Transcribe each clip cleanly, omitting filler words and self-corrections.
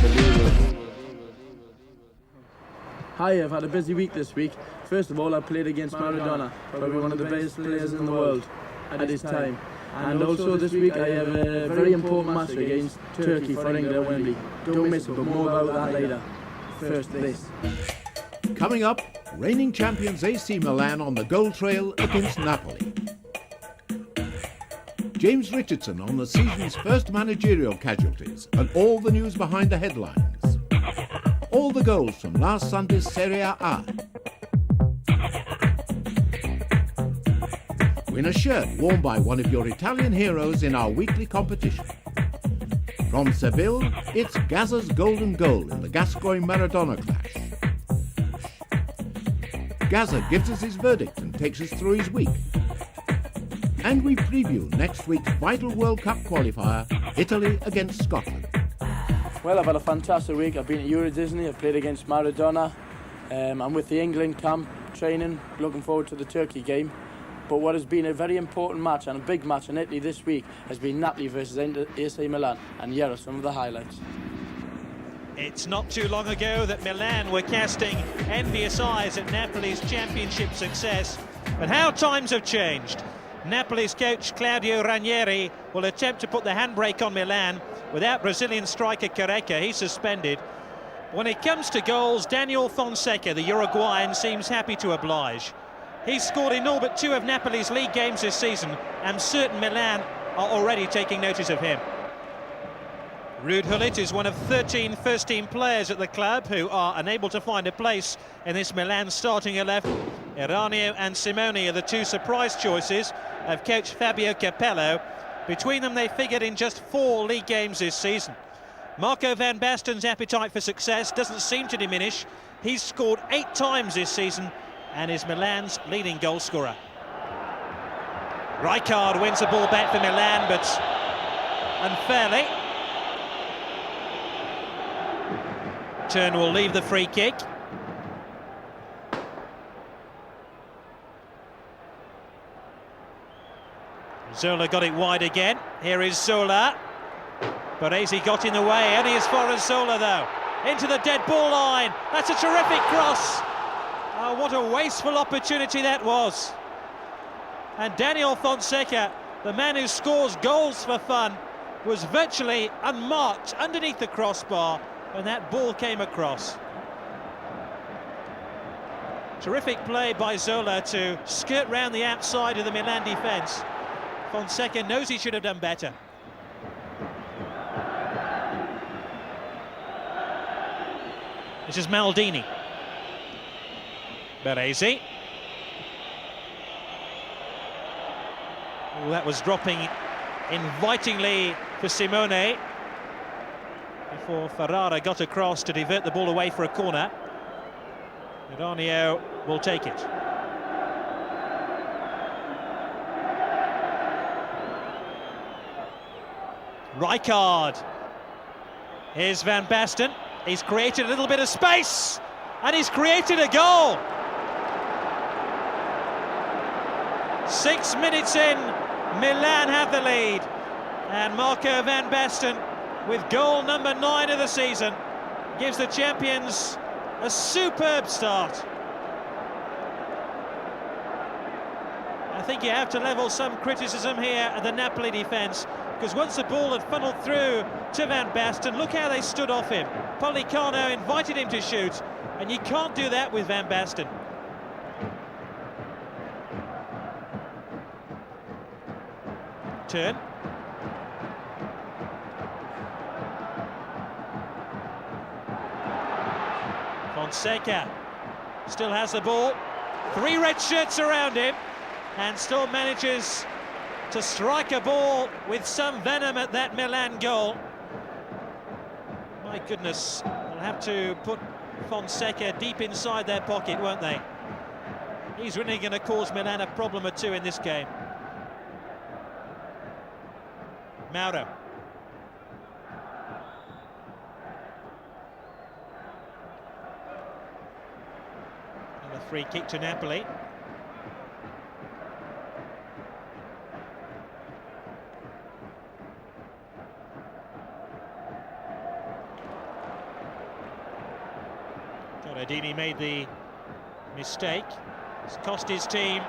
unbelievable. Hi, I've had a busy week this week. First of all, I played against Maradona, probably one of the best players in the world at his time. And also this week I have a very important match against Turkey for England at Wembley. Don't miss it, but more about that later. First this. Coming up, reigning champions AC Milan on the goal trail against Napoli. James Richardson on the season's first managerial casualties and all the news behind the headlines. All the goals from last Sunday's Serie A. Win a shirt worn by one of your Italian heroes in our weekly competition. From Seville, it's Gazza's golden goal in the Gascoigne-Maradona clash. Gazza gives us his verdict and takes us through his week. And we preview next week's vital World Cup qualifier, Italy against Scotland. Well, I've had a fantastic week. I've been at Euro Disney, I've played against Maradona. I'm with the England camp, training, looking forward to the Turkey game. But what has been a very important match and a big match in Italy this week has been Napoli versus AC Milan. And here are some of the highlights. It's not too long ago that Milan were casting envious eyes at Napoli's championship success. But how times have changed. Napoli's coach Claudio Ranieri will attempt to put the handbrake on Milan without Brazilian striker Careca. He's suspended. When it comes to goals, Daniel Fonseca, the Uruguayan, seems happy to oblige. He's scored in all but 2 of Napoli's league games this season. I'm certain Milan are already taking notice of him. Ruud Gullit is one of 13 first-team players at the club who are unable to find a place in this Milan starting 11. Iranio and Simone are the 2 surprise choices of coach Fabio Capello. Between them, they figured in just 4 league games this season. Marco van Basten's appetite for success doesn't seem to diminish. He's scored 8 times this season and is Milan's leading goal scorer. Rijkaard wins the ball back for Milan, but unfairly. Turn will leave the free kick. Zola got it wide again. Here is Zola. Baresi got in the way, only as far as Zola though. Into the dead ball line. That's a terrific cross. Oh, what a wasteful opportunity that was. And Daniel Fonseca, the man who scores goals for fun, was virtually unmarked underneath the crossbar when that ball came across. Terrific play by Zola to skirt round the outside of the Milan defence. Fonseca knows he should have done better. This is Maldini. Baresi. Oh, that was dropping invitingly for Simone before Ferrara got across to divert the ball away for a corner. Iranio will take it. Rijkaard. Here's Van Basten. He's created a little bit of space and he's created a goal. 6 minutes in, Milan have the lead, and Marco van Basten, with goal number 9 of the season, gives the champions a superb start. I think you have to level some criticism here at the Napoli defence, because once the ball had funneled through to Van Basten, look how they stood off him. Pollicano invited him to shoot, and you can't do that with Van Basten. Turn. Fonseca still has the ball. 3 red shirts around him, and still manages to strike a ball with some venom at that Milan goal. My goodness, they'll have to put Fonseca deep inside their pocket, won't they? He's really going to cause Milan a problem or 2 in this game. Mauro. And a free kick to Napoli. Corradini made the mistake. It's cost his team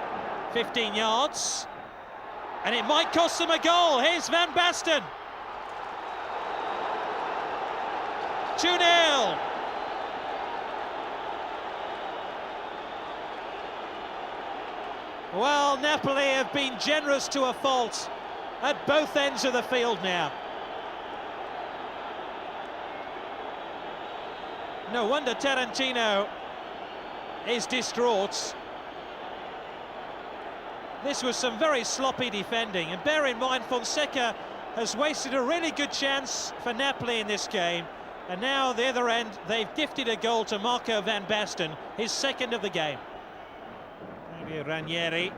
15 yards. And it might cost them a goal. Here's Van Basten. 2-0. Well, Napoli have been generous to a fault at both ends of the field now. No wonder Tarantino is distraught. This was some very sloppy defending, and bear in mind Fonseca has wasted a really good chance for Napoli in this game, and now at the other end they've gifted a goal to Marco Van Basten, his second of the game. Maybe Ranieri.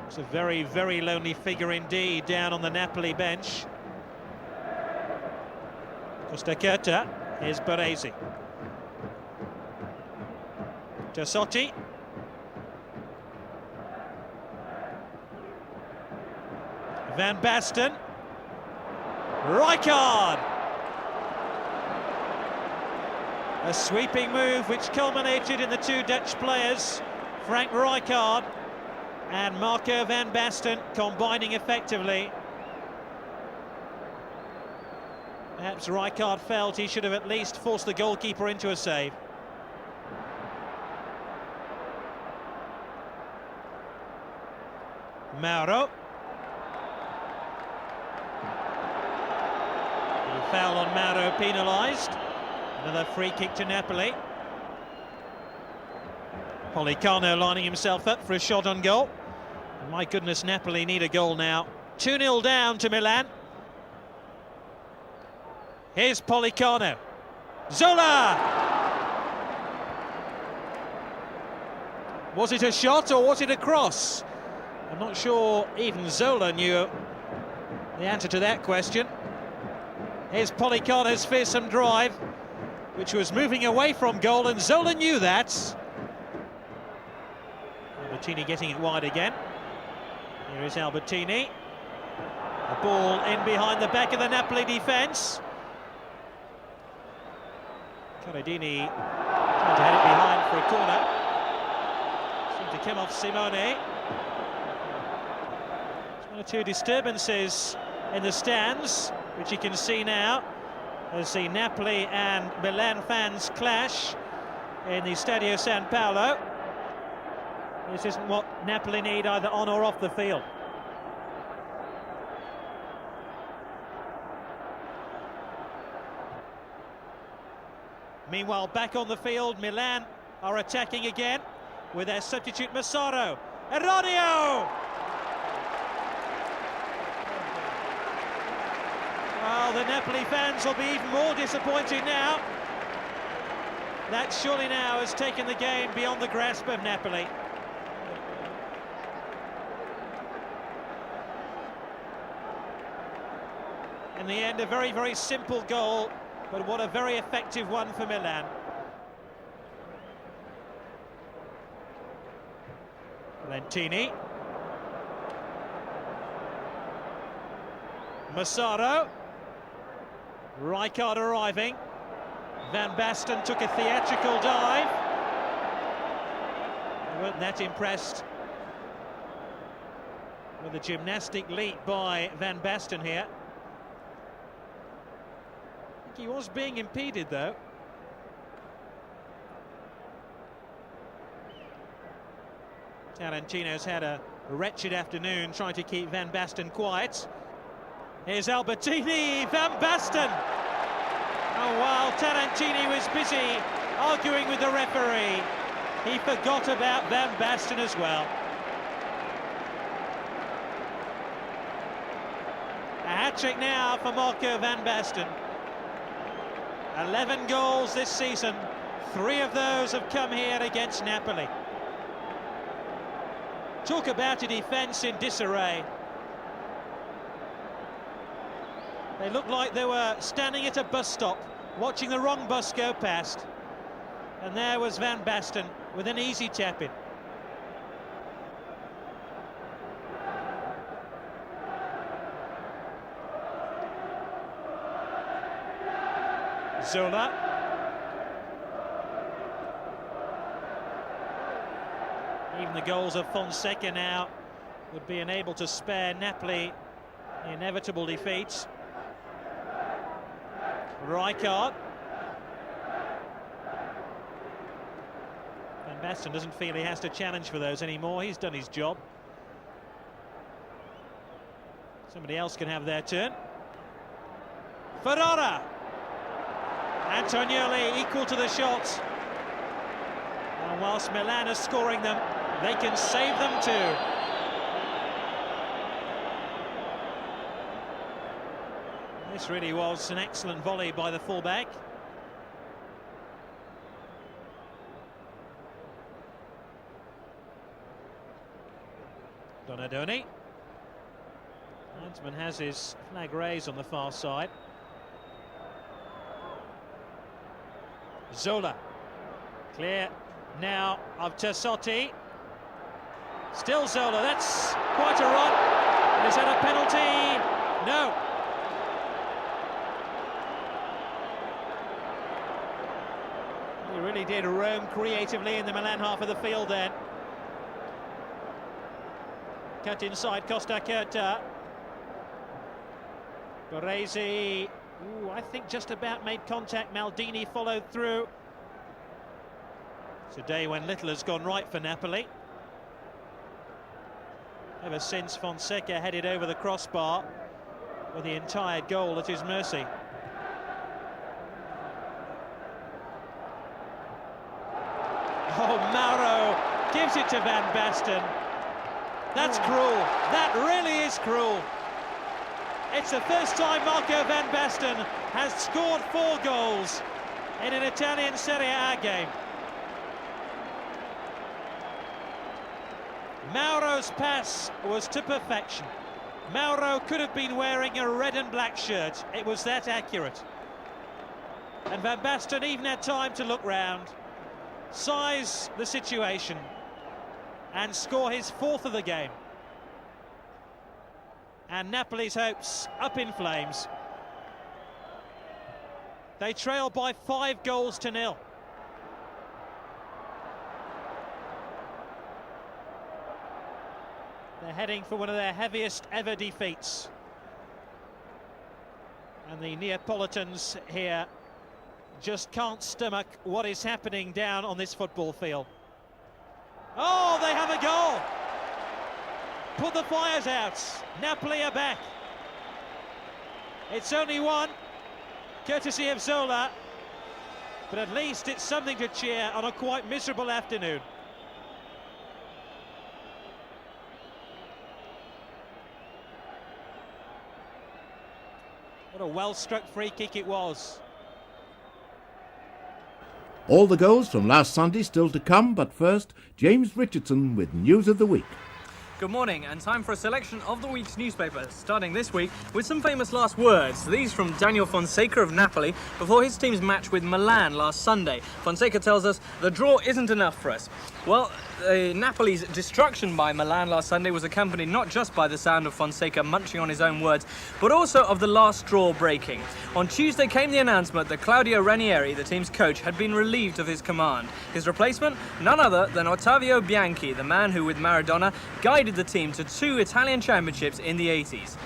It's a very, very lonely figure indeed down on the Napoli bench. Costa Curta. Here's Baresi. Tassotti. Van Basten. Rijkaard. A sweeping move which culminated in the two Dutch players, Frank Rijkaard and Marco Van Basten, combining effectively. Perhaps Rijkaard felt he should have at least forced the goalkeeper into a save. Mauro. The foul on Mauro penalised. Another free kick to Napoli. Pollicano lining himself up for a shot on goal. And my goodness, Napoli need a goal now. 2-0 down to Milan. Here's Pollicano. Zola! Was it a shot or was it a cross? I'm not sure even Zola knew the answer to that question. Here's Pollicano's fearsome drive, which was moving away from goal, and Zola knew that. Albertini getting it wide again. Here is Albertini. The ball in behind the back of the Napoli defence. Corradini trying to head it behind for a corner. Seemed to come off Simone. There's one or two disturbances in the stands, which you can see now, as the Napoli and Milan fans clash in the Stadio San Paolo. This isn't what Napoli need either on or off the field. Meanwhile, back on the field, Milan are attacking again with their substitute Massaro. Erodio! Well, the Napoli fans will be even more disappointed now. That surely now has taken the game beyond the grasp of Napoli. In the end, a very, very simple goal, but what a very effective one for Milan. Lentini. Massaro. Rijkaard arriving. Van Basten took a theatrical dive. They weren't that impressed with the gymnastic leap by Van Basten here. I think he was being impeded, though. Tarantino's had a wretched afternoon trying to keep Van Basten quiet. Here's Albertini, Van Basten! Oh, while Tarantini was busy arguing with the referee, he forgot about Van Basten as well. A hat-trick now for Marco Van Basten. 11 goals this season, 3 of those have come here against Napoli. Talk about a defence in disarray. They looked like they were standing at a bus stop, watching the wrong bus go past. And there was Van Basten with an easy tap-in. Zola. Even the goals of Fonseca now would be unable to spare Napoli the inevitable defeat. Rijkaard. Van Basten doesn't feel he has to challenge for those anymore. He's done his job. Somebody else can have their turn. Ferrara. Antonioli equal to the shots. And whilst Milan are scoring them, they can save them too. This really was an excellent volley by the fullback. Donadoni. Linesman has his flag raised on the far side. Zola. Clear now of Tassotti. Still Zola, that's quite a run. And is that a penalty? No. He really did roam creatively in the Milan half of the field then. Cut inside Costa Curta. Baresi, I think just about made contact. Maldini followed through. It's a day when little has gone right for Napoli. Ever since Fonseca headed over the crossbar with the entire goal at his mercy. Oh, Mauro gives it to Van Basten. That's cruel. That really is cruel. It's the first time Marco Van Basten has scored 4 goals in an Italian Serie A game. Mauro's pass was to perfection. Mauro could have been wearing a red and black shirt. It was that accurate. And Van Basten even had time to look round, size the situation, and score his 4th of the game. And Napoli's hopes up in flames. They trail by 5 goals to 0. They're heading for one of their heaviest ever defeats. And the Neapolitans here just can't stomach what is happening down on this football field. Oh, they have a goal! Put the fires out. Napoli are back. It's only one, courtesy of Zola, but at least it's something to cheer on a quite miserable afternoon. What a well-struck free kick it was. All the goals from last Sunday still to come, but first, James Richardson with News of the Week. Good morning, and time for a selection of the week's newspapers, starting this week with some famous last words. These from Daniel Fonseca of Napoli before his team's match with Milan last Sunday. Fonseca tells us, the draw isn't enough for us. Well, Napoli's destruction by Milan last Sunday was accompanied not just by the sound of Fonseca munching on his own words, but also of the last straw breaking. On Tuesday came the announcement that Claudio Ranieri, the team's coach, had been relieved of his command. His replacement? None other than Ottavio Bianchi, the man who, with Maradona, guided the team to 2 Italian championships in the 80s.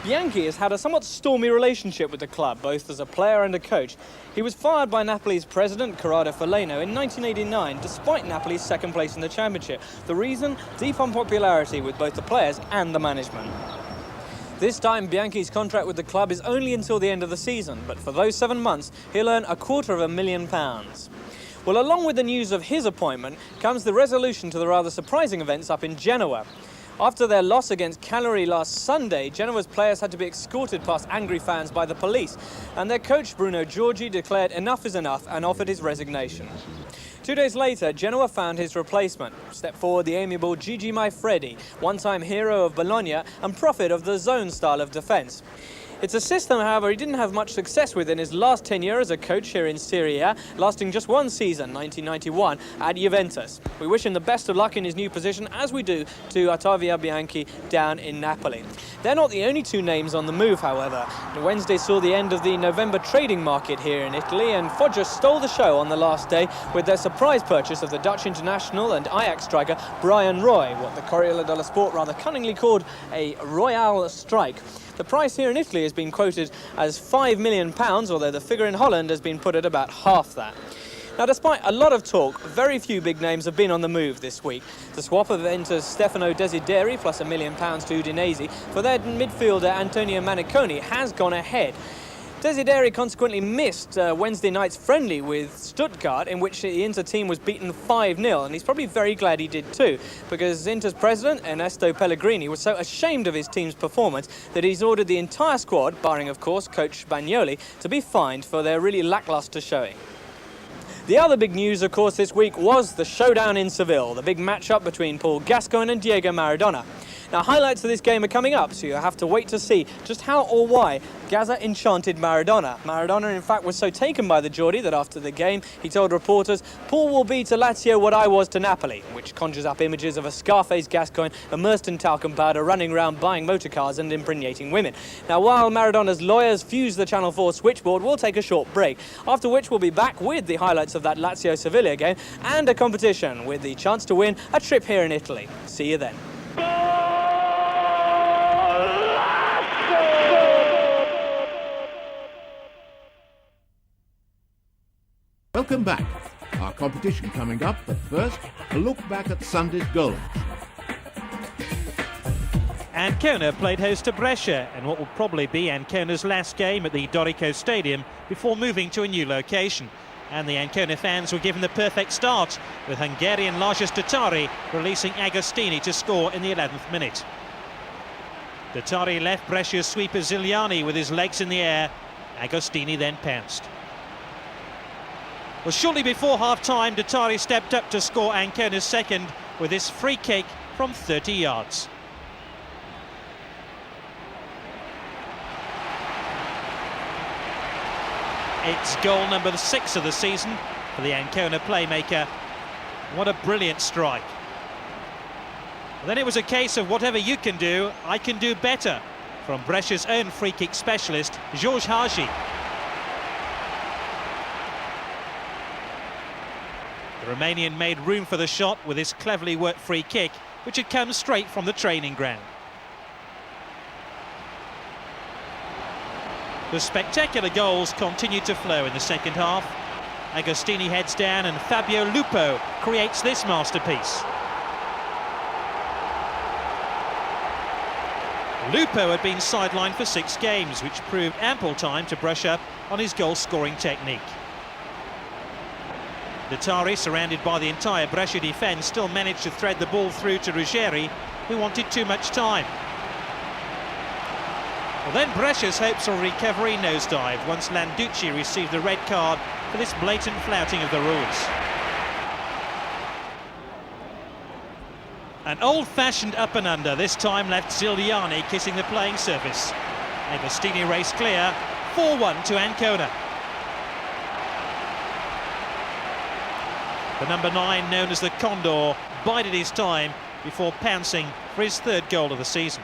Bianchi has had a somewhat stormy relationship with the club, both as a player and a coach. He was fired by Napoli's president, Corrado Faleno, in 1989, despite Napoli's 2nd place in the championship. The reason? Deep unpopularity with both the players and the management. This time, Bianchi's contract with the club is only until the end of the season, but for those 7 months, he'll earn £250,000. Well, along with the news of his appointment comes the resolution to the rather surprising events up in Genoa. After their loss against Cagliari last Sunday, Genoa's players had to be escorted past angry fans by the police, and their coach Bruno Giorgi declared enough is enough and offered his resignation. 2 days later, Genoa found his replacement. Stepped forward the amiable Gigi Maifredi, one-time hero of Bologna and prophet of the zone style of defence. It's a system, however, he didn't have much success with in his last tenure as a coach here in Serie A, lasting just one season, 1991, at Juventus. We wish him the best of luck in his new position, as we do to Ottavio Bianchi down in Napoli. They're not the only two names on the move, however. Wednesday saw the end of the November trading market here in Italy, and Foggia stole the show on the last day with their surprise purchase of the Dutch international and Ajax striker Brian Roy, what the Corriere dello Sport rather cunningly called a royal strike. The price here in Italy has been quoted as £5 million, although the figure in Holland has been put at about half that. Now, despite a lot of talk, very few big names have been on the move this week. The swap of Inter's Stefano Desideri plus £1 million to Udinese for their midfielder Antonio Maniconi has gone ahead. Desideri consequently missed Wednesday night's friendly with Stuttgart, in which the Inter team was beaten 5-0, and he's probably very glad he did too, because Inter's president, Ernesto Pellegrini, was so ashamed of his team's performance that he's ordered the entire squad, barring of course Coach Bagnoli, to be fined for their really lacklustre showing. The other big news, of course, this week was the showdown in Seville, the big match-up between Paul Gascoigne and Diego Maradona. Now, highlights of this game are coming up, so you'll have to wait to see just how or why Gazza enchanted Maradona. Maradona, in fact, was so taken by the Geordie that after the game, he told reporters, "Paul will be to Lazio what I was to Napoli," which conjures up images of a Scarface Gascoigne immersed in talcum powder, running around buying motor cars and impregnating women. Now, while Maradona's lawyers fuse the Channel 4 switchboard, we'll take a short break, after which we'll be back with the highlights of that Lazio-Sevilla game and a competition with the chance to win a trip here in Italy. See you then. Welcome back. Our competition coming up, but first, a look back at Sunday's goals. Ancona played host to Brescia in what will probably be Ancona's last game at the Dorico Stadium before moving to a new location. And the Ancona fans were given the perfect start, with Hungarian Lajos Datari releasing Agostini to score in the 11th minute. Datari left Brescia's sweeper Ziliani with his legs in the air. Agostini then pounced. Well, shortly before half-time, Datari stepped up to score Ancona's second with his free kick from 30 yards. It's goal number 6 of the season for the Ancona playmaker. What a brilliant strike. Then it was a case of whatever you can do, I can do better, from Brescia's own free kick specialist, George Hagi. The Romanian made room for the shot with his cleverly worked free kick, which had come straight from the training ground. The spectacular goals continued to flow in the second half. Agostini heads down and Fabio Lupo creates this masterpiece. Lupo had been sidelined for 6 games, which proved ample time to brush up on his goal-scoring technique. Datari, surrounded by the entire Brescia defence, still managed to thread the ball through to Ruggeri, who wanted too much time. Well, then Brescia's hopes of recovery nosedived once Landucci received the red card for this blatant flouting of the rules. An old-fashioned up and under this time left Ziliani kissing the playing surface. Agostini raced clear, 4-1 to Ancona. The number 9, known as the Condor, bided his time before pouncing for his 3rd goal of the season.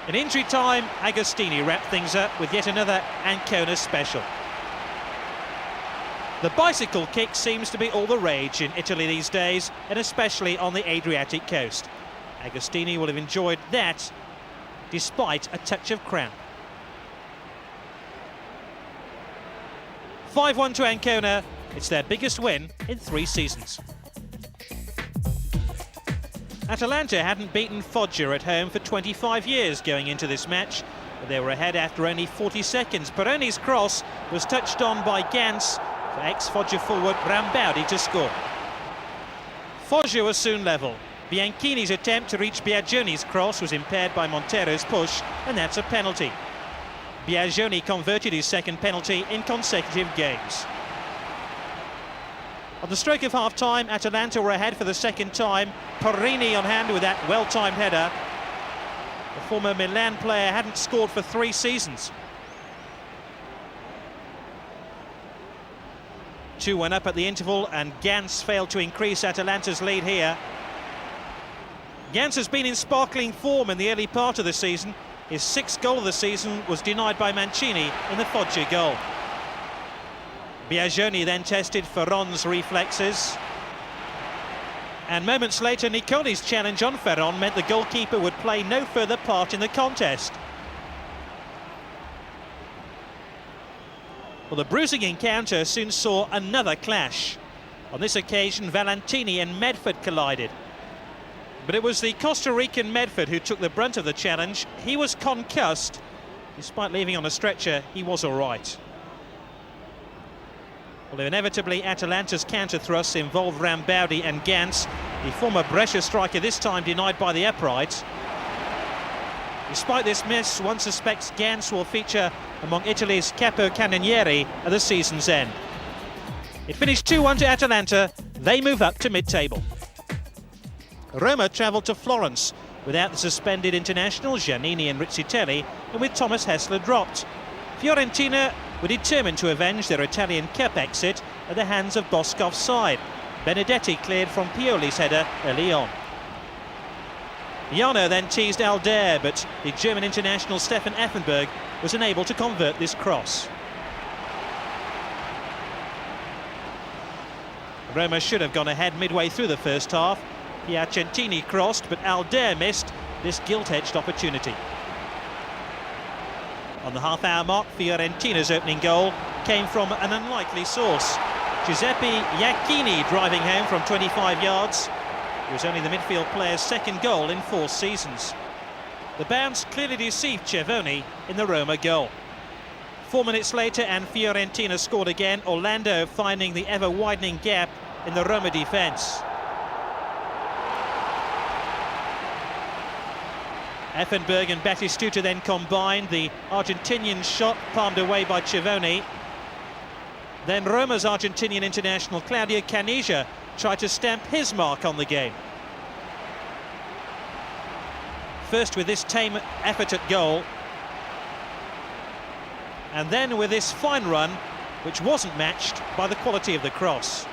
In injury time, Agostini wrapped things up with yet another Ancona special. The bicycle kick seems to be all the rage in Italy these days, and especially on the Adriatic coast. Agostini will have enjoyed that, despite a touch of cramp. 5-1 to Ancona. It's their biggest win in 3 seasons. Atalanta hadn't beaten Foggia at home for 25 years going into this match, but they were ahead after only 40 seconds. Peroni's cross was touched on by Gans for ex-Foggia forward Rambaudi to score. Foggia was soon level. Bianchini's attempt to reach Biagioni's cross was impaired by Montero's push, and that's a penalty. Biagioni converted his 2nd penalty in consecutive games. On the stroke of half-time, Atalanta were ahead for the 2nd time. Porrini on hand with that well-timed header. The former Milan player hadn't scored for 3 seasons. 2-1 up at the interval, and Gans failed to increase Atalanta's lead here. Gans has been in sparkling form in the early part of the season. His 6th goal of the season was denied by Mancini in the Foggia goal. Biagioni then tested Ferron's reflexes. And moments later, Nicoli's challenge on Ferron meant the goalkeeper would play no further part in the contest. Well, the bruising encounter soon saw another clash. On this occasion, Valentini and Medford collided. But it was the Costa Rican Medford who took the brunt of the challenge. He was concussed. Despite leaving on a stretcher, he was all right. Well, inevitably, Atalanta's counter-thrusts involved Rambaudi and Gans. The former Brescia striker this time denied by the upright. Despite this miss, one suspects Gans will feature among Italy's capocannonieri at the season's end. It finished 2-1 to Atalanta. They move up to mid-table. Roma travelled to Florence without the suspended internationals Giannini and Rizzitelli, and with Thomas Hessler dropped. Fiorentina were determined to avenge their Italian Cup exit at the hands of Boscov's side. Benedetti cleared from Pioli's header early on. Jano then teased Alder, but the German international Stefan Effenberg was unable to convert this cross. Roma should have gone ahead midway through the first half. Piacentini crossed, but Alder missed this gilt-edged opportunity. On the half-hour mark, Fiorentina's opening goal came from an unlikely source. Giuseppe Iacchini driving home from 25 yards. It was only the midfield player's 2nd goal in 4 seasons. The bounce clearly deceived Cervoni in the Roma goal. 4 minutes later, and Fiorentina scored again, Orlando finding the ever-widening gap in the Roma defence. Effenberg and Batistuta then combined. The Argentinian shot palmed away by Cervoni. Then Roma's Argentinian international Claudio Caniggia tried to stamp his mark on the game. First with this tame effort at goal, and then with this fine run, which wasn't matched by the quality of the cross.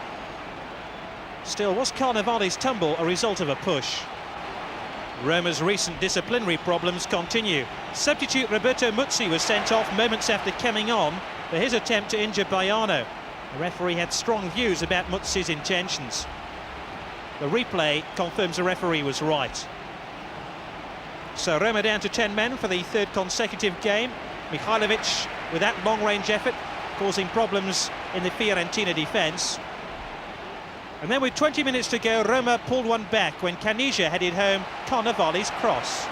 Still, was Carnevale's tumble a result of a push? Roma's recent disciplinary problems continue. Substitute Roberto Muzzi was sent off moments after coming on for his attempt to injure Baiano. The referee had strong views about Muzzi's intentions. The replay confirms the referee was right. So Roma down to 10 men for the 3rd consecutive game. Mihailovic with that long-range effort causing problems in the Fiorentina defence. And then with 20 minutes to go, Roma pulled one back when Caniggia headed home Carnevale's cross.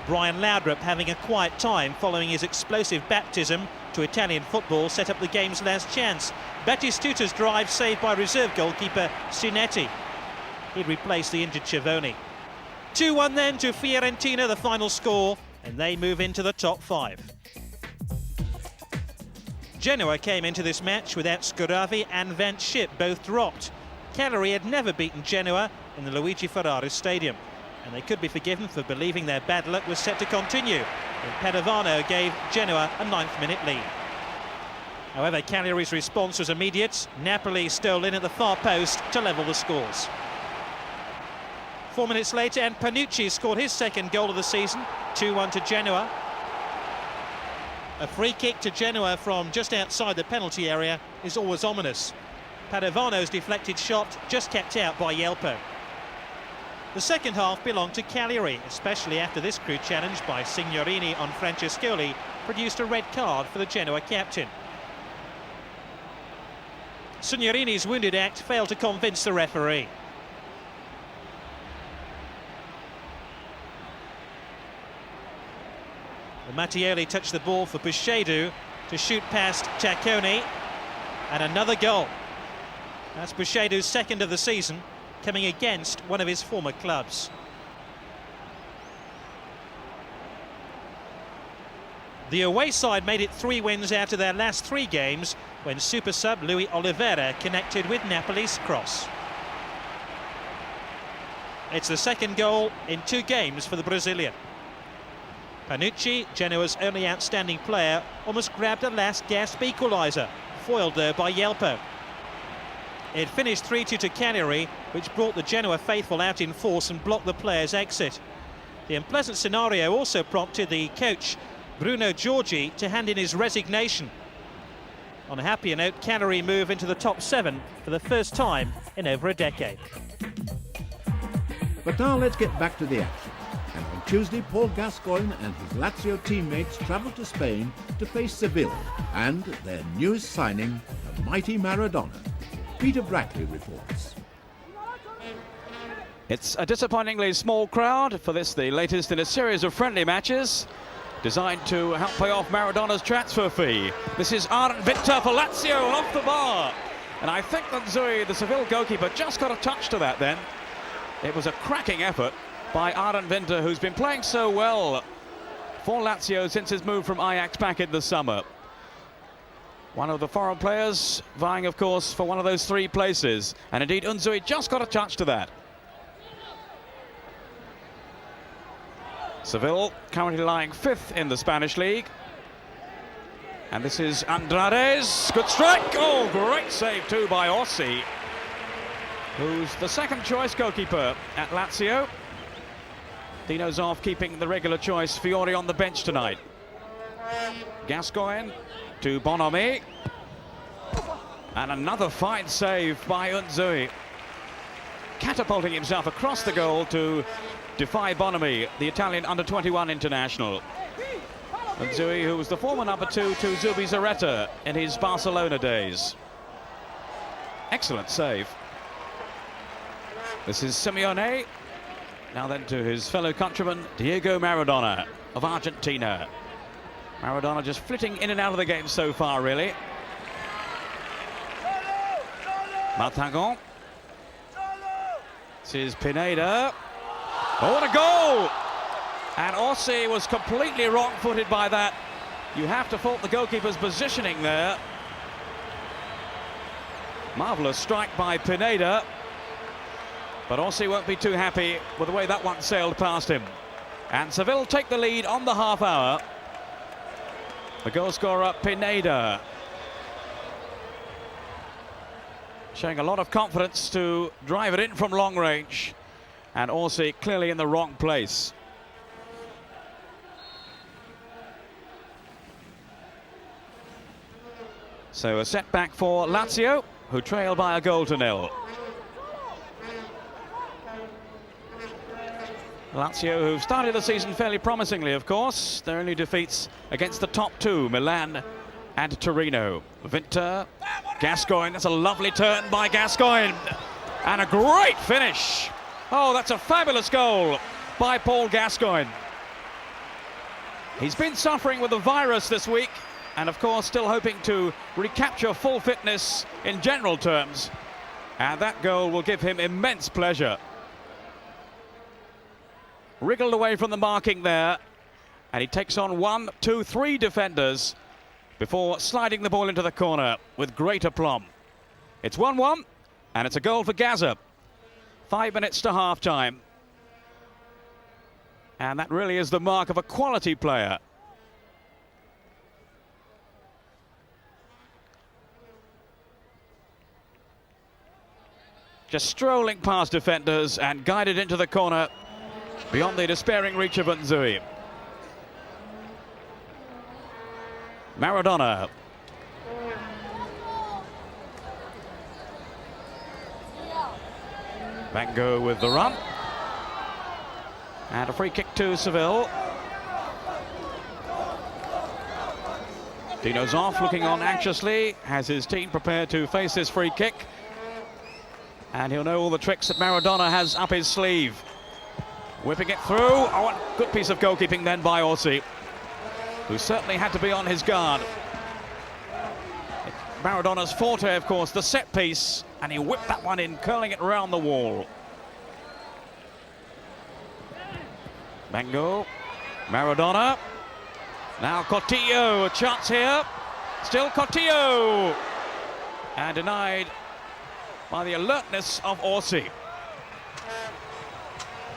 Brian Laudrup having a quiet time following his explosive baptism to Italian football set up the game's last chance. Battistuta's drive saved by reserve goalkeeper Sinetti. He'd replaced the injured Cervoni. 2-1 then to Fiorentina, the final score, and they move into the top 5. Genoa came into this match without Scuravi and Van Schip, both dropped. Cagliari had never beaten Genoa in the Luigi Ferraris Stadium, and they could be forgiven for believing their bad luck was set to continue when Padovano gave Genoa a 9th-minute lead. However, Cagliari's response was immediate. Napoli stole in at the far post to level the scores. 4 minutes later, and Panucci scored his 2nd goal of the season, 2-1 to Genoa. A free kick to Genoa from just outside the penalty area is always ominous. Padovano's deflected shot just kept out by Yelpo. The second half belonged to Cagliari, especially after this crude challenge by Signorini on Francescoli produced a red card for the Genoa captain. Signorini's wounded act failed to convince the referee. Mattioli touched the ball for Buchedu to shoot past Tacconi, and another goal. That's Buchedu's 2nd of the season, coming against one of his former clubs. The away side made it 3 wins out of their last 3 games when super sub Luis Oliveira connected with Napoli's cross. It's the second goal in 2 games for the Brazilian. Panucci, Genoa's only outstanding player, almost grabbed a last-gasp equaliser, foiled there by Yelpo. It finished 3-2 to Cagliari, which brought the Genoa faithful out in force and blocked the player's exit. The unpleasant scenario also prompted the coach, Bruno Giorgi, to hand in his resignation. On a happier note, Cagliari move into the top 7 for the first time in over a decade. But now let's get back to the action. And on Tuesday, Paul Gascoigne and his Lazio teammates travelled to Spain to face Seville and their newest signing, the mighty Maradona. Peter Brackley reports. It's a disappointingly small crowd for this, the latest in a series of friendly matches designed to help pay off Maradona's transfer fee. This is Ardent Victor for Lazio off the bar. And I think that Zui, the Seville goalkeeper, just got a touch to that then. It was a cracking effort by Ardent Victor, who's been playing so well for Lazio since his move from Ajax back in the summer. One of the foreign players vying, of course, for one of those 3 places. And indeed, Unzui just got a touch to that. Seville currently lying 5th in the Spanish league. And this is Andrade's good strike. Oh, great save too by Orsi, who's the second choice goalkeeper at Lazio. Dino Zoff keeping the regular choice, Fiore on the bench tonight. Gascoigne to Bonomi. And another fine save by Unzui, catapulting himself across the goal to defy Bonomi, the Italian under-21 international. Unzui, who was the former number 2 to Zubizarreta in his Barcelona days. Excellent save. This is Simeone. Now then to his fellow countryman, Diego Maradona of Argentina. Maradona just flitting in and out of the game so far, really. Martagon. This is Pineda. Oh, what a goal! And Orsi was completely wrong-footed by that. You have to fault the goalkeeper's positioning there. Marvellous strike by Pineda. But Orsi won't be too happy with the way that one sailed past him. And Seville take the lead on the half hour. The goal scorer, Pineda, showing a lot of confidence to drive it in from long range. And Orsi clearly in the wrong place. So a setback for Lazio, who trail by a goal to 0. Lazio, who've started the season fairly promisingly, of course. Their only defeats against the top 2, Milan and Torino. Vinter, Gascoigne, that's a lovely turn by Gascoigne. And a great finish. Oh, that's a fabulous goal by Paul Gascoigne. He's been suffering with the virus this week, and of course still hoping to recapture full fitness in general terms. And that goal will give him immense pleasure. Wriggled away from the marking there, and he takes on 1, 2, 3 defenders before sliding the ball into the corner with great aplomb. It's 1-1, and it's a goal for Gaza. 5 minutes to half-time. And that really is the mark of a quality player. Just strolling past defenders and guided into the corner beyond the despairing reach of Unzui. Maradona. Mango with the run. And a free kick to Seville. Dino Zoff looking on anxiously, has his team prepared to face this free kick. And he'll know all the tricks that Maradona has up his sleeve. Whipping it through. Oh, a good piece of goalkeeping then by Orsi, who certainly had to be on his guard. Maradona's forte, of course, the set piece, and he whipped that one in, curling it around the wall. Mango, Maradona. Now Coutinho, a chance here. Still Coutinho. And denied by the alertness of Orsi.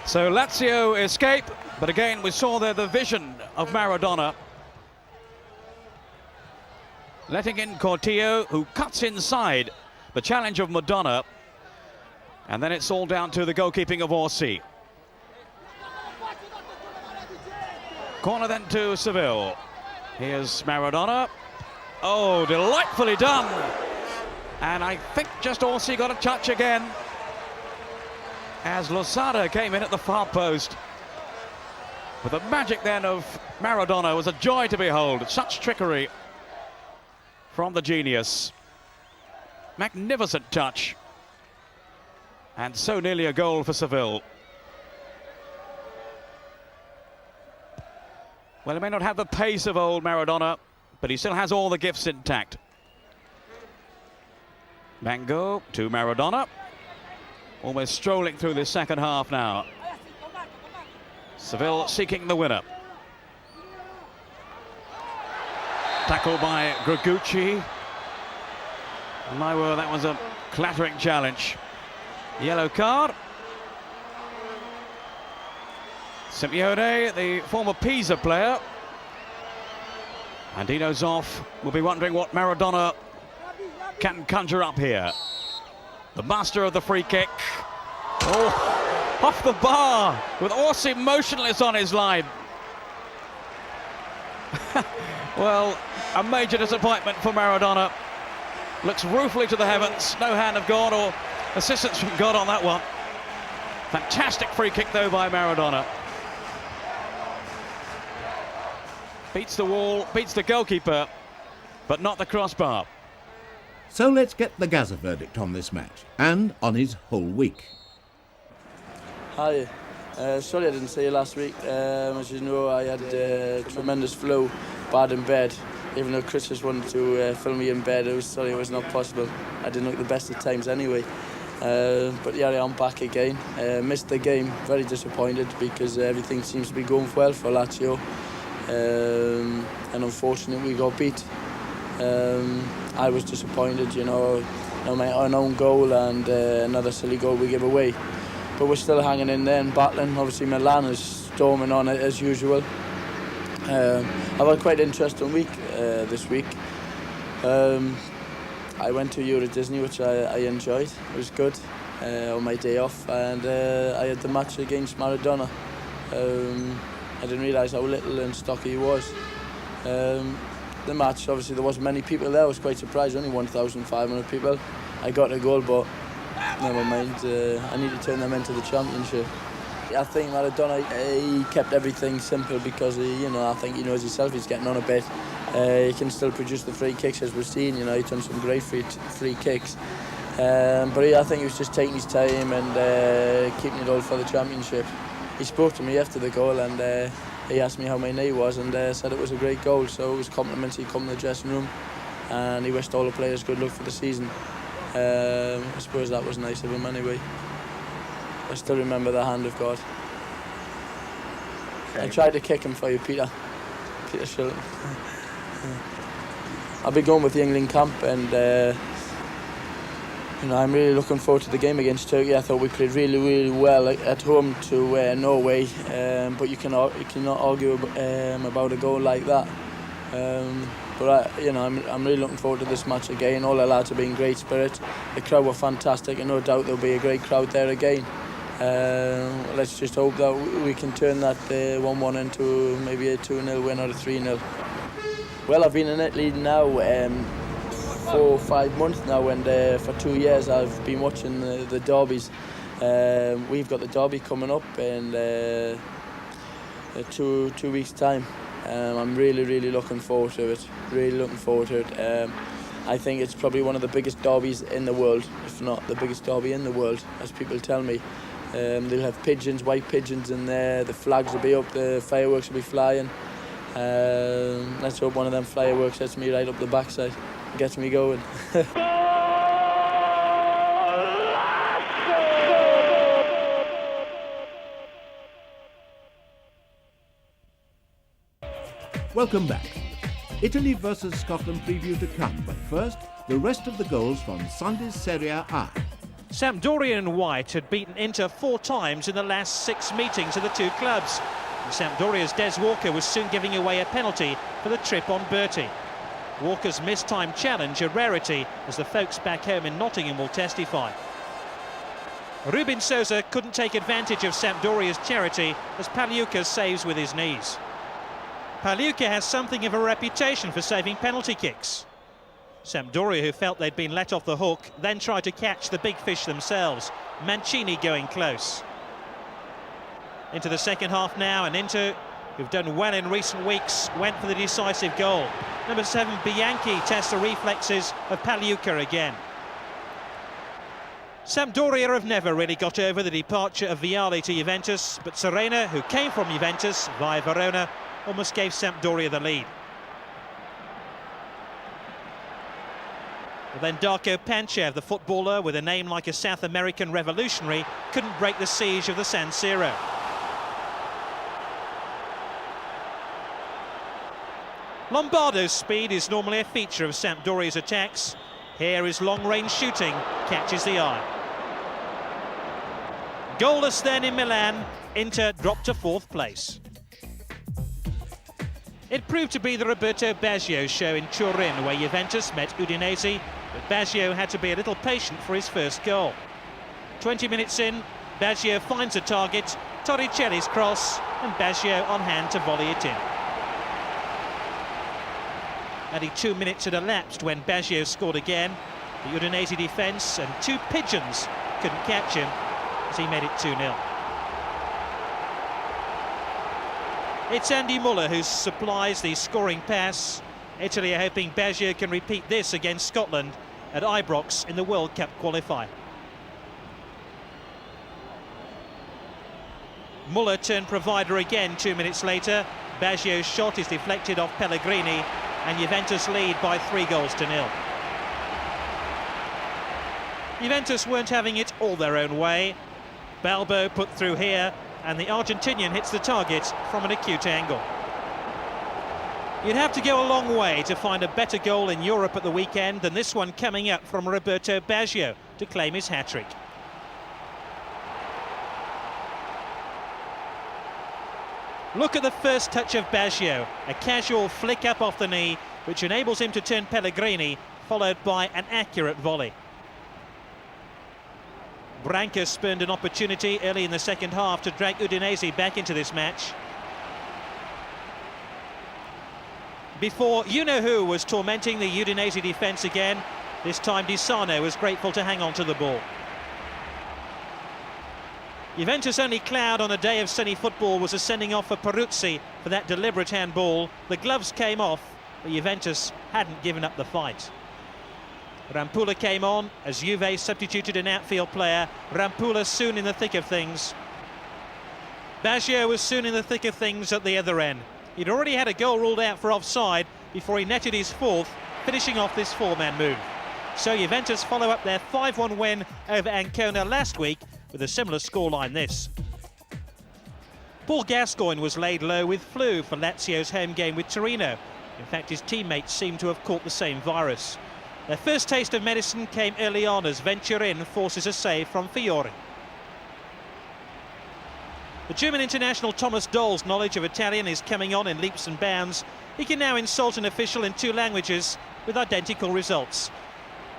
So Lazio escape, but again we saw there the vision of Maradona. Letting in Cortillo, who cuts inside the challenge of Madonna. And then it's all down to the goalkeeping of Orsi. Corner then to Seville. Here's Maradona. Oh, delightfully done. And I think just Orsi got a touch again, as Losada came in at the far post. But the magic then of Maradona was a joy to behold. Such trickery from the genius. Magnificent touch. And so nearly a goal for Seville. Well, he may not have the pace of old Maradona, but he still has all the gifts intact. Mango to Maradona. Almost strolling through this second half now. Seville seeking the winner. Tackled by Gregucci. And my word, that was a clattering challenge. Yellow card. Simeone, the former Pisa player. And Dino Zoff will be wondering what Maradona can conjure up here. The master of the free kick. Oh, off the bar with Orsi motionless on his line. Well, a major disappointment for Maradona. Looks ruefully to the heavens. No hand of God or assistance from God on that one. Fantastic free kick though by Maradona. Beats the wall, beats the goalkeeper, but not the crossbar. So let's get the Gazzetta verdict on this match and on his whole week. Hi, sorry I didn't see you last week. As you know, I had tremendous flu, bad in bed. Even though Chris just wanted to film me in bed, it was not possible. I didn't look the best at times anyway. But yeah, I'm back again. Missed the game, very disappointed because everything seems to be going well for Lazio. And unfortunately we got beat. I was disappointed, you know, an own goal and another silly goal we give away. But we're still hanging in there and battling. Obviously Milan is storming on it as usual. I've had a quite interesting week this week. I went to Euro Disney, which I enjoyed. It was good on my day off, and I had the match against Maradona. I didn't realise how little and stocky he was. The match, obviously there wasn't many people there. I was quite surprised, only 1,500 people. I got a goal, but never mind. I need to turn them into the championship. I think Maradona, he kept everything simple because I think he knows himself. He's getting on a bit. He can still produce the free kicks as we've seen. You know, he's done some great free kicks. But I think he was just taking his time and keeping it all for the championship. He spoke to me after the goal and he asked me how my knee was and said it was a great goal. So it was compliments. He come to the dressing room and he wished all the players good luck for the season. I suppose that was nice of him anyway. I still remember the hand of God. I tried to kick him for you, Peter Shilton. I'll be going with the England camp and I'm really looking forward to the game against Turkey. I thought we played really, really well at home to Norway, but you cannot argue about a goal like that. But I'm really looking forward to this match again. All the lads have been in great spirit. The crowd were fantastic, and no doubt there'll be a great crowd there again. Let's just hope that we can turn that 1-1 into maybe a 2-0 win or a 3-0. Well, I've been in Italy now 4 or 5 months now, and for 2 years I've been watching the derbies. We've got the derby coming up in 2 weeks' time. I'm really, really looking forward to it. Really looking forward to it. I think it's probably one of the biggest derbies in the world, if not the biggest derby in the world, as people tell me. They'll have pigeons, white pigeons in there, the flags will be up, the fireworks will be flying. Let's hope one of them fireworks hits me right up the backside and gets me going. Welcome back. Italy versus Scotland preview to come, but first, the rest of the goals from Sunday's Serie A. Sampdoria in white had beaten Inter 4 times in the last 6 meetings of the two clubs. And Sampdoria's Des Walker was soon giving away a penalty for the trip on Bertie. Walker's mistimed challenge a rarity, as the folks back home in Nottingham will testify. Rubin Sousa couldn't take advantage of Sampdoria's charity as Pagliuca saves with his knees. Pagliuca has something of a reputation for saving penalty kicks. Sampdoria, who felt they'd been let off the hook, then tried to catch the big fish themselves. Mancini going close. Into the second half now, and Inter, who've done well in recent weeks, went for the decisive goal. Number 7, Bianchi, tests the reflexes of Pagliuca again. Sampdoria have never really got over the departure of Vialli to Juventus, but Serena, who came from Juventus via Verona, almost gave Sampdoria the lead. Well, then Darko Panchev, the footballer with a name like a South American revolutionary, couldn't break the siege of the San Siro. Lombardo's speed is normally a feature of Sampdoria's attacks. Here his long-range shooting catches the eye. Goalless then in Milan, Inter dropped to 4th place. It proved to be the Roberto Baggio show in Turin, where Juventus met Udinese, but Baggio had to be a little patient for his first goal. 20 minutes in, Baggio finds a target, Torricelli's cross, and Baggio on hand to volley it in. Only 2 minutes had elapsed when Baggio scored again. The Udinese defence and 2 pigeons couldn't catch him as he made it 2-0. It's Andy Muller who supplies the scoring pass. Italy are hoping Baggio can repeat this against Scotland at Ibrox in the World Cup qualifier. Muller turned provider again 2 minutes later. Baggio's shot is deflected off Pellegrini, and Juventus lead by 3-0. Juventus weren't having it all their own way. Balbo put through here, and the Argentinian hits the target from an acute angle. You'd have to go a long way to find a better goal in Europe at the weekend than this one coming up from Roberto Baggio to claim his hat-trick. Look at the first touch of Baggio, a casual flick up off the knee, which enables him to turn Pellegrini, followed by an accurate volley. Branca spurned an opportunity early in the second half to drag Udinese back into this match. Before you-know-who was tormenting the Udinese defence again, this time Di Sarno was grateful to hang on to the ball. Juventus' only cloud on a day of sunny football was a sending off for Peruzzi for that deliberate handball. The gloves came off, but Juventus hadn't given up the fight. Rampula came on as Juve substituted an outfield player. Rampula soon in the thick of things. Baggio was soon in the thick of things at the other end. He'd already had a goal ruled out for offside before he netted his 4th, finishing off this 4-man move. So Juventus follow up their 5-1 win over Ancona last week with a similar scoreline this. Paul Gascoigne was laid low with flu for Lazio's home game with Torino. In fact, his teammates seem to have caught the same virus. Their first taste of medicine came early on as Venturin forces a save from Fiore. The German international Thomas Doll's knowledge of Italian is coming on in leaps and bounds. He can now insult an official in 2 languages with identical results.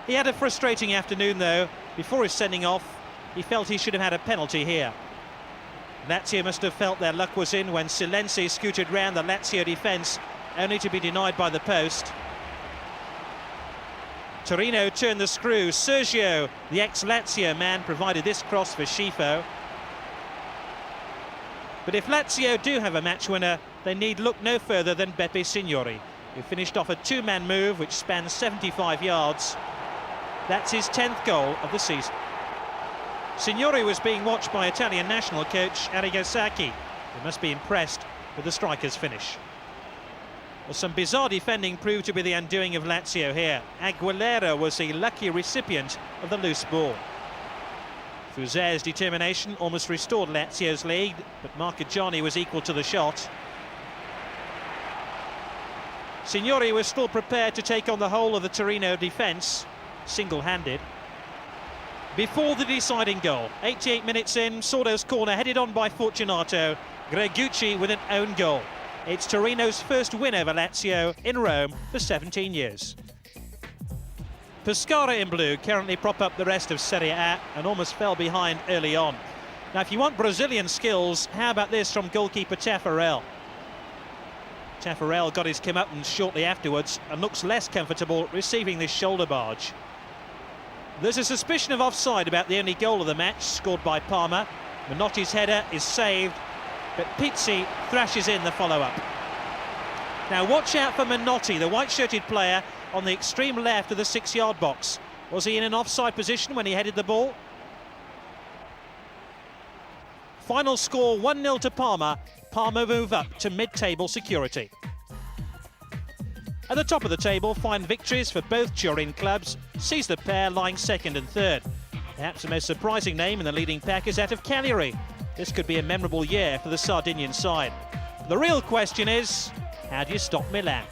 He had a frustrating afternoon though. Before his sending off, he felt he should have had a penalty here. Lazio must have felt their luck was in when Silenzi scooted round the Lazio defence, only to be denied by the post. Torino turned the screw. Sergio, the ex-Lazio man, provided this cross for Schifo. But if Lazio do have a match winner, they need look no further than Beppe Signori, who finished off a 2-man move which spans 75 yards. That's his 10th goal of the season. Signori was being watched by Italian national coach Arrigo Sacchi, who must be impressed with the striker's finish. Well, some bizarre defending proved to be the undoing of Lazio here. Aguilera was the lucky recipient of the loose ball. Fuse's determination almost restored Lazio's lead, but Marchigiani was equal to the shot. Signori was still prepared to take on the whole of the Torino defence, single-handed. before the deciding goal. 88 minutes in, Sordo's corner headed on by Fortunato. Gregucci with an own goal. It's Torino's first win over Lazio in Rome for 17 years. Pescara in blue currently prop up the rest of Serie A and almost fell behind early on. Now, if you want Brazilian skills, how about this from goalkeeper Taffarel? Taffarel got his comeuppance shortly afterwards and looks less comfortable receiving this shoulder barge. There's a suspicion of offside about the only goal of the match, scored by Parma. Menotti's header is saved, but Pizzi thrashes in the follow-up. Now watch out for Menotti, the white-shirted player on the extreme left of the 6-yard box. Was he in an offside position when he headed the ball? Final score 1-0 to Parma. Parma move up to mid-table security. At the top of the table, fine victories for both Turin clubs sees the pair lying second and third. Perhaps the most surprising name in the leading pack is that of Cagliari. This could be a memorable year for the Sardinian side. The real question is, how do you stop Milan?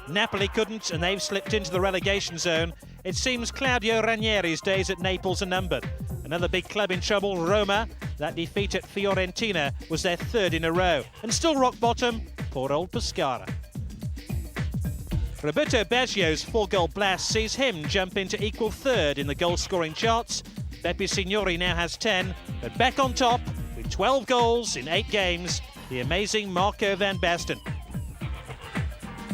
Napoli couldn't, and they've slipped into the relegation zone. It seems Claudio Ranieri's days at Naples are numbered. Another big club in trouble, Roma. That defeat at Fiorentina was their third in a row. And still rock bottom, poor old Pescara. Roberto Baggio's 4-goal blast sees him jump into equal third in the goal-scoring charts. Beppe Signori now has 10, but back on top with 12 goals in 8 games, the amazing Marco van Basten.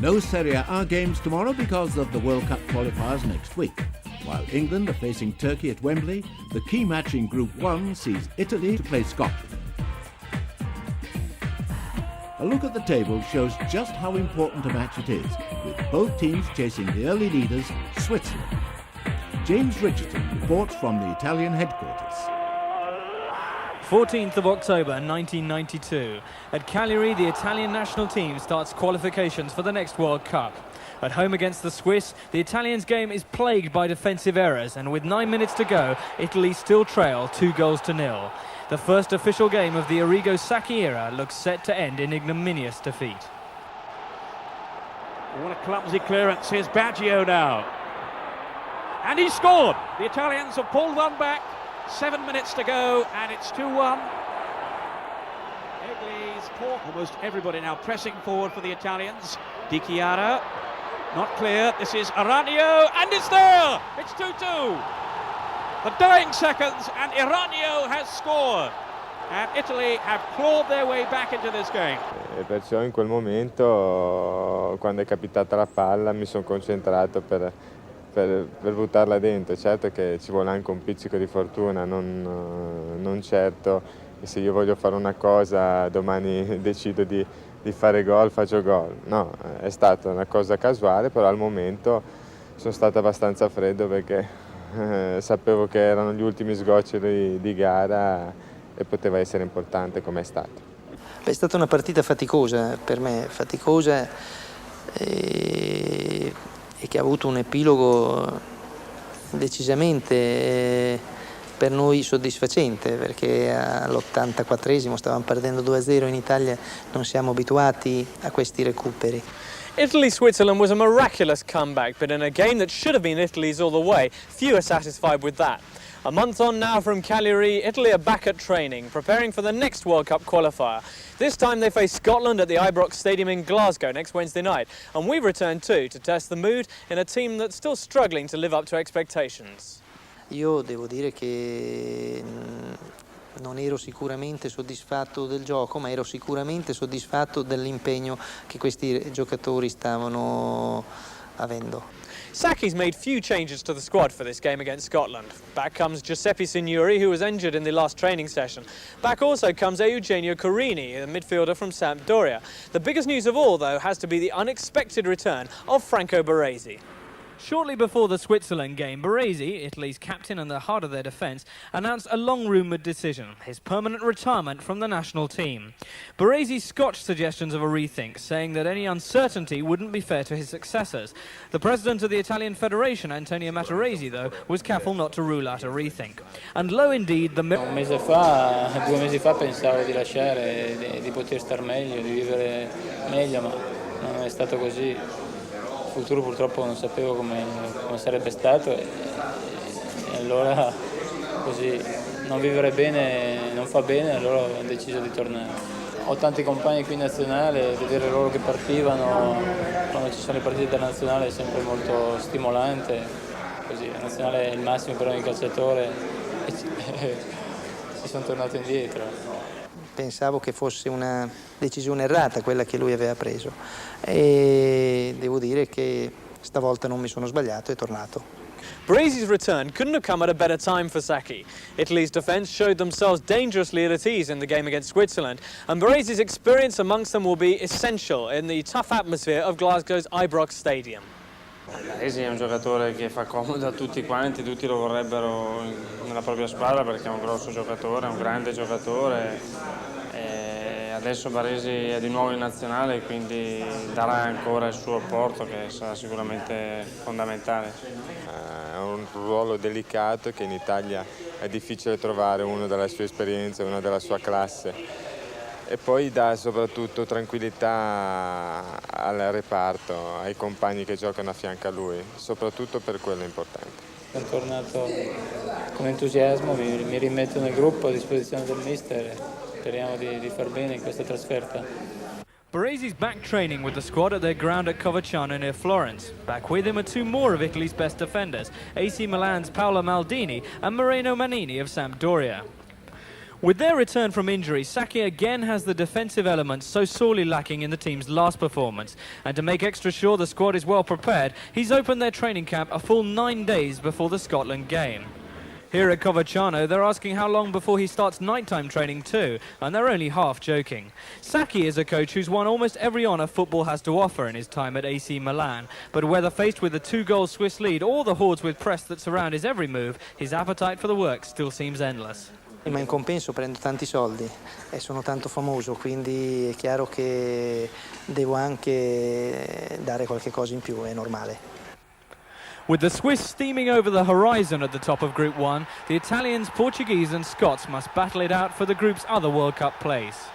No Serie A games tomorrow because of the World Cup qualifiers next week. While England are facing Turkey at Wembley, the key match in Group 1 sees Italy to play Scotland. A look at the table shows just how important a match it is, with both teams chasing the early leaders, Switzerland. James Richardson reports from the Italian headquarters. 14th of October 1992. At Cagliari, the Italian national team starts qualifications for the next World Cup. At home against the Swiss, the Italians' game is plagued by defensive errors, and with 9 minutes to go, Italy still trail 2-0. The first official game of the Arrigo Sacchi era looks set to end in ignominious defeat. What a clumsy clearance. Here's Baggio now. And he scored! The Italians have pulled one back. 7 minutes to go, and it's 2-1. Italy's caught. Almost everybody now pressing forward for the Italians. Di Chiara, not clear. This is Aranio, and it's there! It's 2-2. The dying seconds, and Aranio has scored. And Italy have clawed their way back into this game. E perciò in quel momento, quando è capitata la palla, mi sono concentrato per buttarla dentro. Certo che ci vuole anche un pizzico di fortuna, non certo che se io voglio fare una cosa domani decido di fare gol, faccio gol. No, è stata una cosa casuale, però al momento sono stato abbastanza freddo perché sapevo che erano gli ultimi sgoccioli di gara e poteva essere importante come è stato. È stata una partita faticosa, per me faticosa, e che ha avuto un epilogo decisamente per noi soddisfacente, perché all'84esimo stavamo perdendo 2-0 in Italia, non siamo abituati a questi recuperi. Italy-Switzerland was a miraculous comeback, but in a game that should have been Italy's all the way, few are satisfied with that. A month on now from Cagliari, Italy are back at training, preparing for the next World Cup qualifier. This time they face Scotland at the Ibrox Stadium in Glasgow next Wednesday night, and we return too to test the mood in a team that's still struggling to live up to expectations. Io devo dire che non ero sicuramente soddisfatto del gioco, ma ero sicuramente soddisfatto dell'impegno che questi giocatori stavano avendo. Sacchi's made few changes to the squad for this game against Scotland. Back comes Giuseppe Signori, who was injured in the last training session. Back also comes Eugenio Carini, a midfielder from Sampdoria. The biggest news of all, though, has to be the unexpected return of Franco Baresi. Shortly before the Switzerland game, Baresi, Italy's captain and the heart of their defence, announced a long-rumoured decision, his permanent retirement from the national team. Baresi scotched suggestions of a rethink, saying that any uncertainty wouldn't be fair to his successors. The president of the Italian Federation, Antonio Mataresi, though, was careful not to rule out a rethink. And lo indeed, the... 2 mesi fa pensavo di lasciare, di poter star meglio, di vivere meglio, ma non è stato così. futuro purtroppo non sapevo come sarebbe stato e allora così non vivere bene non fa bene, allora ho deciso di tornare. Ho tanti compagni qui in nazionale, vedere loro che partivano quando ci sono le partite internazionali è sempre molto stimolante, così la nazionale è il massimo per ogni calciatore e ci sono tornato indietro. Pensavo che fosse una decisione errata quella che lui aveva preso e devo dire che stavolta non mi sono sbagliato e è tornato. Baresi's return couldn't have come at a better time for Sacchi. Italy's defence showed themselves dangerously at ease in the game against Switzerland, and Baresi's experience amongst them will be essential in the tough atmosphere of Glasgow's Ibrox Stadium. Baresi è un giocatore che fa comodo a tutti quanti, tutti lo vorrebbero nella propria squadra perché è un grosso giocatore, è un grande giocatore. Adesso Baresi è di nuovo in nazionale, quindi darà ancora il suo apporto che sarà sicuramente fondamentale. È un ruolo delicato che in Italia è difficile trovare, uno della sua esperienza, uno della sua classe, e poi dà soprattutto tranquillità al reparto, ai compagni che giocano a fianco a lui, soprattutto per quello è importante. Sono tornato con entusiasmo, mi rimetto nel gruppo a disposizione del mister. Speriamo di far bene in questa trasferta. Baresi's back training with the squad at their ground at Coverciano near Florence. Back with him are two more of Italy's best defenders, AC Milan's Paolo Maldini and Moreno Manini of Sampdoria. With their return from injury, Sacchi again has the defensive elements so sorely lacking in the team's last performance. And to make extra sure the squad is well prepared, he's opened their training camp a full 9 days before the Scotland game. Here at Coverciano, they're asking how long before he starts nighttime training too, and they're only half joking. Sacchi is a coach who's won almost every honour football has to offer in his time at AC Milan, but whether faced with a 2-goal Swiss lead or the hordes with press that surround his every move, his appetite for the work still seems endless. Ma in compenso prendo tanti soldi e sono tanto famoso, quindi è chiaro che devo anche dare qualche cosa in più, è normale. With the Swiss steaming over the horizon at the top of Group 1, the Italians, Portuguese and Scots must battle it out for the group's other World Cup place.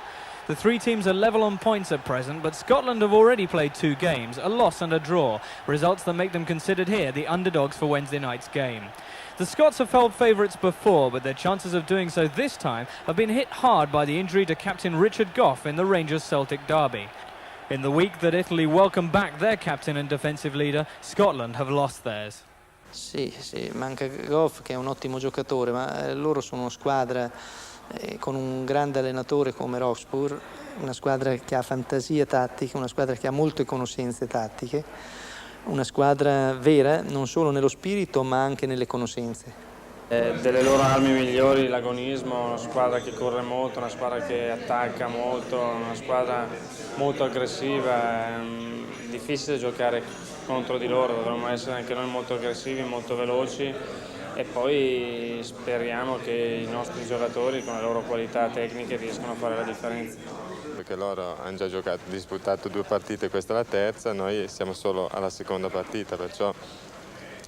The three teams are level on points at present, but Scotland have already played 2 games, a loss and a draw, results that make them considered here the underdogs for Wednesday night's game. The Scots have held favourites before, but their chances of doing so this time have been hit hard by the injury to captain Richard Gough in the Rangers-Celtic derby. In the week that Italy welcomed back their captain and defensive leader, Scotland have lost theirs. Sì, manca Gough che è un ottimo giocatore, ma loro sono una squadra con un grande allenatore come Roxburgh, una squadra che ha fantasia tattica, una squadra che ha molte conoscenze tattiche, una squadra vera non solo nello spirito ma anche nelle conoscenze. Delle loro armi migliori l'agonismo, una squadra che corre molto, una squadra che attacca molto, una squadra molto aggressiva, è difficile giocare contro di loro, dovremmo essere anche noi molto aggressivi, molto veloci e poi speriamo che i nostri giocatori con le loro qualità tecniche riescano a fare la differenza. Perché loro hanno già disputato 2 partite, questa è la terza, noi siamo solo alla seconda partita, perciò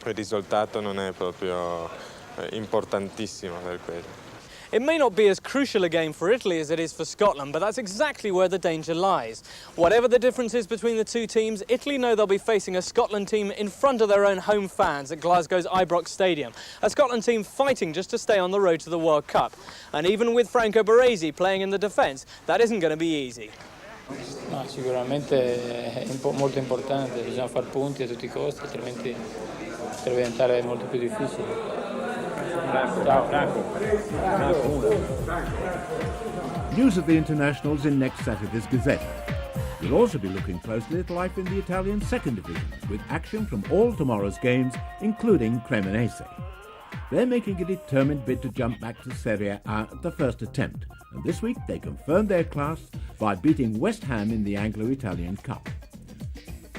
il risultato non è proprio importantissimo per quello. It may not be as crucial a game for Italy as it is for Scotland, but that's exactly where the danger lies. Whatever the difference is between the two teams, Italy know they'll be facing a Scotland team in front of their own home fans at Glasgow's Ibrox Stadium. A Scotland team fighting just to stay on the road to the World Cup. And even with Franco Baresi playing in the defence, that isn't going to be easy. No, sicuramente è molto importante, bisogna far punti a tutti i costi, altrimenti potrebbe diventare molto più difficile. News of the internationals in next Saturday's Gazzetta. We'll also be looking closely at life in the Italian second divisions, with action from all tomorrow's games, including Cremonese. They're making a determined bid to jump back to Serie A at the first attempt, and this week they confirmed their class by beating West Ham in the Anglo-Italian Cup.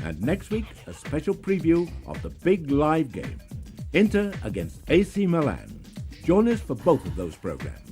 And next week, a special preview of the big live game, Inter against AC Milan. Join us for both of those programmes.